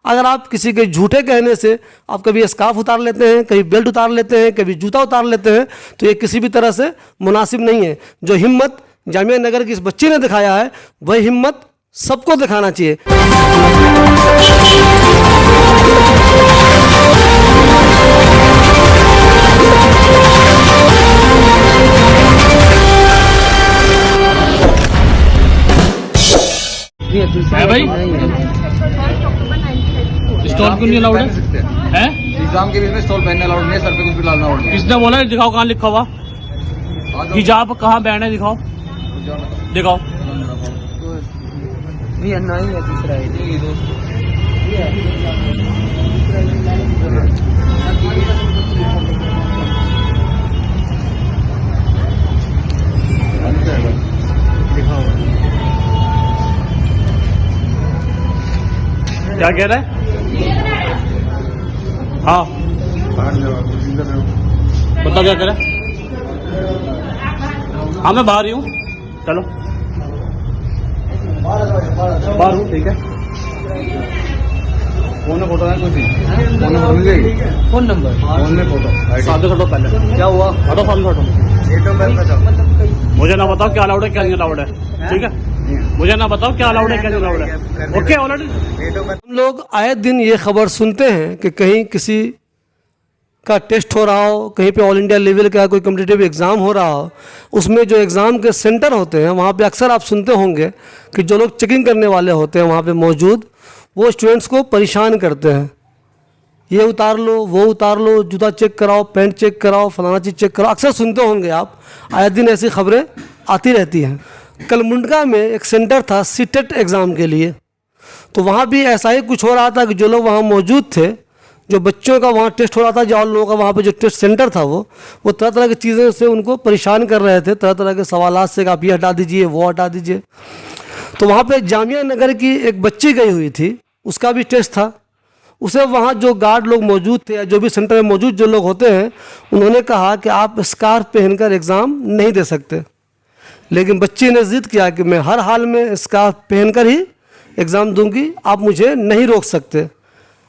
अगर आप किसी के झूठे कहने से आप कभी स्कार्फ उतार लेते हैं, कभी बेल्ट उतार लेते हैं, कभी जूता उतार लेते हैं, तो ये किसी भी तरह से मुनासिब नहीं है। जो हिम्मत जामिया नगर की इस बच्ची ने दिखाया है, वही हिम्मत सबको दिखाना चाहिए। है भाई, स्टॉल क्यों नहीं अलाउड है? एग्जाम के बीच में स्टॉल पहनने अलाउड नहीं है, सर पे कुछ भी डालना अलाउड नहीं है। किसने बोला है? दिखाओ कहाँ लिखा हुआ हिजाब, कहाँ बैन है? दिखाओ दिखाओ। क्या कह रहा है? हाँ बता क्या कह रहा है? हाँ मैं बाहर ही हूँ, चलो बाहर हूँ, ठीक है। फोन में फोटो है कुछ फोन में मिल गई, फोन नंबर, फोन में फोटो सामने खटो, पहले क्या हुआ? हटो सामने खटो। मुझे ना बताओ क्या अलाउड है क्या नहीं अलाउड है, ठीक है? मुझे ना बताओ क्या अलाउड है क्या नहीं अलाउड है। ओके ऑलरेडी हम लोग आए दिन ये खबर सुनते हैं कि कहीं किसी का टेस्ट हो रहा हो, कहीं पे ऑल इंडिया लेवल का कोई कॉम्पिटिटिव एग्ज़ाम हो रहा हो, उसमें जो एग्ज़ाम के सेंटर होते हैं वहाँ पे अक्सर आप सुनते होंगे कि जो लोग चेकिंग करने वाले होते हैं वहाँ पे मौजूद, वो स्टूडेंट्स को परेशान करते हैं। ये उतार लो, वो उतार लो, जूता चेक कराओ, पैंट चेक कराओ, फलाना चीज़ चेक कराओ। अक्सर सुनते होंगे आप, आए दिन ऐसी खबरें आती रहती हैं। कल मुंडका में एक सेंटर था सीटेट एग्ज़ाम के लिए, तो वहाँ भी ऐसा ही कुछ हो रहा था कि जो लोग वहाँ मौजूद थे, जो बच्चों का वहाँ टेस्ट हो रहा था, जो लोगों का वहाँ पे जो टेस्ट सेंटर था, वो तरह तरह की चीज़ों से उनको परेशान कर रहे थे, तरह तरह के सवालात से, आप ये हटा दीजिए, वो हटा दीजिए। तो वहाँ पे जामिया नगर की एक बच्ची गई हुई थी, उसका भी टेस्ट था। उसे वहाँ जो गार्ड लोग मौजूद थे या जो भी सेंटर में मौजूद जो लोग होते हैं, उन्होंने कहा कि आप स्कार्फ पहनकर एग्ज़ाम नहीं दे सकते। लेकिन बच्ची ने ज़िद किया कि मैं हर हाल में स्कार्फ पहनकर ही एग्ज़ाम दूंगी, आप मुझे नहीं रोक सकते।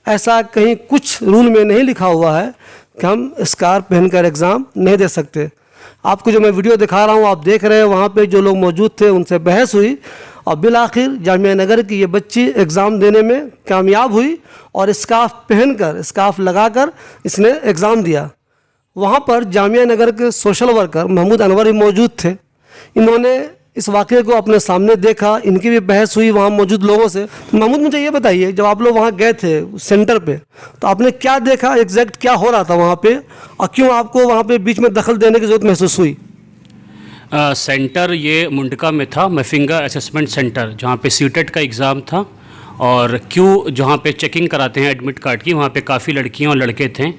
ऐसा कहीं कुछ रूल में नहीं लिखा हुआ है कि हम स्कार्फ पहनकर एग्ज़ाम नहीं दे सकते। आपको जो मैं वीडियो दिखा रहा हूँ, आप देख रहे हैं, वहाँ पे जो लोग मौजूद थे उनसे बहस हुई और बिल आखिर जामिया नगर की ये बच्ची एग्ज़ाम देने में कामयाब हुई और स्कार्फ पहनकर, स्कार्फ लगाकर इसने एग्ज़ाम दिया। वहाँ पर जामिया नगर के सोशल वर्कर महमूद अनवर भी मौजूद थे। इन्होंने इस वाक़े को अपने सामने देखा, इनकी भी बहस हुई वहाँ मौजूद लोगों से। महमूद, मुझे ये बताइए, जब आप लोग वहाँ गए थे सेंटर पे, तो आपने क्या देखा, एग्जैक्ट क्या हो रहा था वहाँ पे, और क्यों आपको वहाँ पे बीच में दखल देने की ज़रूरत महसूस हुई? सेंटर ये मुंडका में था, मफिंगा असेसमेंट सेंटर, जहाँ पे सीटेट का एग्ज़ाम था। और क्यों जहाँ पे चेकिंग कराते हैं एडमिट कार्ड की, वहाँ पे काफ़ी लड़कियाँ और लड़के थे,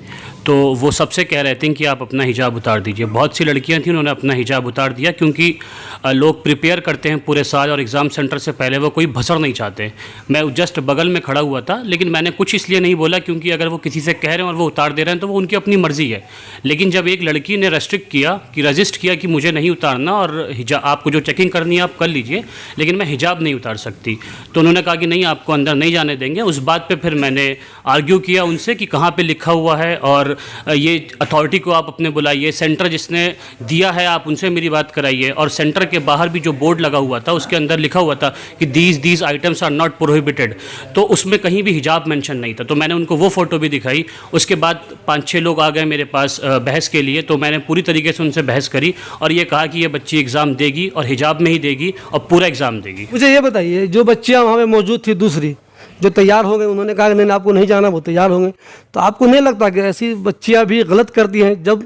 तो वो सबसे कह रहे थे कि आप अपना हिजाब उतार दीजिए। बहुत सी लड़कियां थी, उन्होंने अपना हिजाब उतार दिया, क्योंकि लोग प्रिपेयर करते हैं पूरे साल और एग्ज़ाम सेंटर से पहले वो कोई भसड़ नहीं चाहते। मैं जस्ट बगल में खड़ा हुआ था, लेकिन मैंने कुछ इसलिए नहीं बोला क्योंकि अगर वो किसी से कह रहे हैं और वो उतार दे रहे हैं तो वो उनकी अपनी मर्ज़ी है। लेकिन जब एक लड़की ने रेस्ट्रिक्ट किया कि रजिस्ट किया कि मुझे नहीं उतारना और हिजाब, आपको जो चेकिंग करनी है आप कर लीजिए, लेकिन मैं हिजाब नहीं उतार सकती, तो उन्होंने कहा कि नहीं, आपको अंदर नहीं जाने देंगे। उस बात पर फिर मैंने आर्ग्यू किया उनसे कि कहाँ पर लिखा हुआ है, और ये अथॉरिटी को आप अपने बुलाइए, सेंटर जिसने दिया है आप उनसे मेरी बात कराइए। और सेंटर के बाहर भी जो बोर्ड लगा हुआ था उसके अंदर लिखा हुआ था कि these items are not prohibited, तो उसमें कहीं भी हिजाब मेंशन नहीं था। तो मैंने उनको वो फ़ोटो भी दिखाई। उसके बाद 5-6 लोग आ गए मेरे पास बहस के लिए, तो मैंने पूरी तरीके से उनसे बहस करी और ये कहा कि ये बच्ची एग्ज़ाम देगी और हिजाब में ही देगी और पूरा एग्ज़ाम देगी। मुझे ये बताइए, जो बच्चियाँ वहाँ पर मौजूद थी, दूसरी जो तैयार हो गए, उन्होंने कहा कि नहीं आपको नहीं जाना, वो तैयार होंगे, तो आपको नहीं लगता कि ऐसी बच्चियां भी गलत करती हैं? जब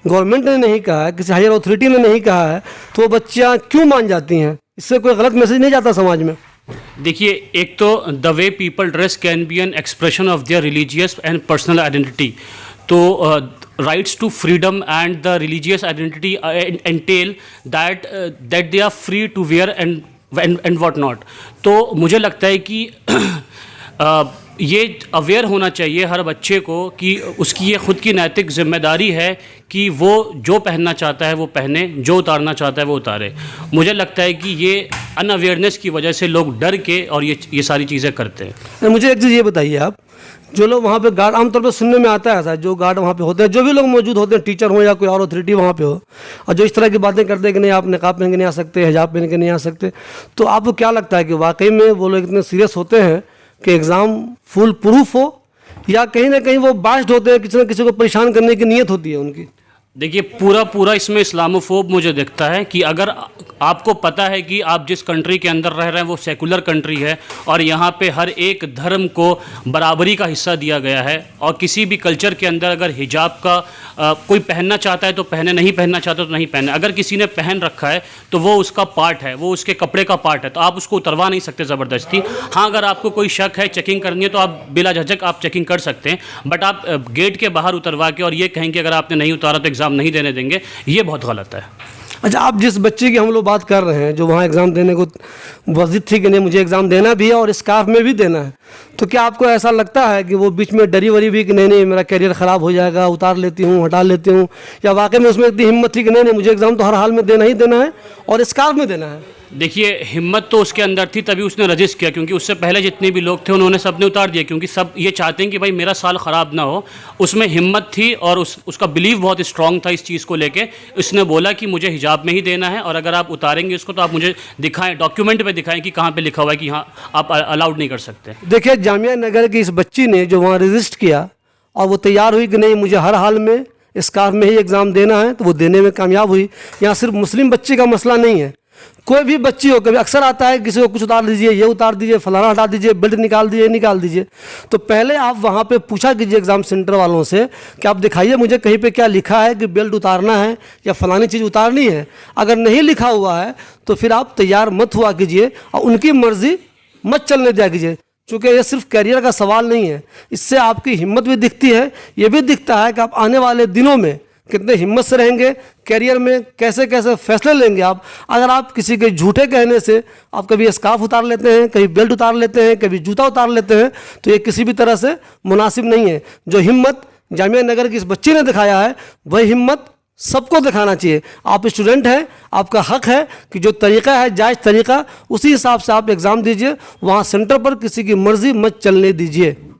गवर्नमेंट ने नहीं कहा है, किसी हायर अथॉरिटी ने नहीं कहा है, तो वो बच्चियां क्यों मान जाती हैं? इससे कोई गलत मैसेज नहीं जाता समाज में? देखिए, एक तो the way people dress can be an expression of their religious and personal identity. तो rights to freedom and the religious identity entail that they are free to wear and what not। तो मुझे लगता है कि ये aware होना चाहिए हर बच्चे को कि उसकी ये खुद की नैतिक जिम्मेदारी है कि वो जो पहनना चाहता है वो पहने, जो उतारना चाहता है वो उतारे। मुझे लगता है कि ये अनअवेयरनेस की वजह से लोग डर के और ये सारी चीज़ें करते हैं। मुझे एक चीज़ ये बताइए आप, जो लोग वहाँ पे गार्ड, आमतौर पे सुनने में आता है ऐसा, जो गार्ड वहाँ पे होते हैं, जो भी लोग मौजूद होते हैं, टीचर हो या कोई और अथॉरिटी वहाँ पे हो, और जो इस तरह की बातें करते हैं कि नहीं आप निकाब पहन के नहीं आ सकते, हिजाब पहन के नहीं आ सकते, तो आपको क्या लगता है कि वाकई में वो लोग इतने सीरियस होते हैं कि एग्ज़ाम फुल प्रूफ हो, या कहीं ना कहीं वो बास्ड होते हैं, किसी न किसी को परेशान करने की नीयत होती है उनकी? देखिए, पूरा इसमें इस्लामोफोब मुझे दिखता है कि अगर आपको पता है कि आप जिस कंट्री के अंदर रह रहे हैं वो सेकुलर कंट्री है और यहाँ पे हर एक धर्म को बराबरी का हिस्सा दिया गया है, और किसी भी कल्चर के अंदर अगर हिजाब का कोई पहनना चाहता है तो पहने, नहीं पहनना चाहता तो नहीं पहने, अगर किसी ने पहन रखा है तो वो उसका पार्ट है, वो उसके कपड़े का पार्ट है, तो आप उसको उतरवा नहीं सकते ज़बरदस्ती। हाँ, अगर आपको कोई शक है, चेकिंग करनी है, तो आप बिला झिझक आप चेकिंग कर सकते हैं, बट आप गेट के बाहर उतरवा के और ये कहेंगे अगर आपने नहीं उतारा तो एग्ज़ाम नहीं देने देंगे, ये बहुत गलत है। अच्छा, आप जिस बच्चे की हम लोग बात कर रहे हैं जो वहाँ एग्ज़ाम देने को वर्जित थी कि नहीं मुझे एग्ज़ाम देना भी है और स्कार्फ में भी देना है, तो क्या आपको ऐसा लगता है कि वो बीच में डरी वरी भी कि नहीं मेरा करियर ख़राब हो जाएगा, उतार लेती हूँ, हटा लेती हूँ, या वाकई में उसमें इतनी हिम्मत थी कि नहीं मुझे एग्ज़ाम तो हर हाल में देना ही देना है और स्कार्फ में देना है? देखिए, हिम्मत तो उसके अंदर थी, तभी उसने रजिस्ट किया, क्योंकि उससे पहले जितने भी लोग थे उन्होंने सबने उतार दिया, क्योंकि सब ये चाहते हैं कि भाई मेरा साल ख़राब ना हो। उसमें हिम्मत थी और उसका बिलीव बहुत स्ट्रांग था इस चीज़ को लेके। उसने बोला कि मुझे हिजाब में ही देना है, और अगर आप उतारेंगे इसको तो आप मुझे दिखाएं, डॉक्यूमेंट पे दिखाएं कि कहाँ पे लिखा हुआ है कि हाँ आप अलाउड नहीं कर सकते। देखिए, जामिया नगर की इस बच्ची ने जो वहाँ रजिस्ट किया और वो तैयार हुई कि नहीं मुझे हर हाल में स्कार्फ में ही एग्ज़ाम देना है, तो वो देने में कामयाब हुई। यहाँ सिर्फ मुस्लिम बच्चे का मसला नहीं है, कोई भी बच्ची हो, कभी अक्सर आता है किसी को कुछ उतार दीजिए, ये उतार दीजिए, फलाना हटा दीजिए, बेल्ट निकाल दीजिए, निकाल दीजिए। तो पहले आप वहाँ पे पूछा कीजिए एग्ज़ाम सेंटर वालों से कि आप दिखाइए मुझे कहीं पे क्या लिखा है कि बेल्ट उतारना है या फलानी चीज़ उतारनी है। अगर नहीं लिखा हुआ है तो फिर आप तैयार मत हुआ कीजिए और उनकी मर्ज़ी मत चलने दिया कीजिए, चूँकि ये सिर्फ करियर का सवाल नहीं है। इससे आपकी हिम्मत भी दिखती है, ये भी दिखता है कि आप आने वाले दिनों में कितने हिम्मत से रहेंगे, करियर में कैसे कैसे फैसले लेंगे आप। अगर आप किसी के झूठे कहने से आप कभी स्कार्फ उतार लेते हैं, कभी बेल्ट उतार लेते हैं, कभी जूता उतार लेते हैं, तो ये किसी भी तरह से मुनासिब नहीं है। जो हिम्मत जामिया नगर की इस बच्ची ने दिखाया है वही हिम्मत सबको दिखाना चाहिए। आप स्टूडेंट हैं, आपका हक है कि जो तरीक़ा है जायज़ तरीक़ा, उसी हिसाब से आप एग्ज़ाम दीजिए। वहाँ सेंटर पर किसी की मर्ज़ी मत चलने दीजिए।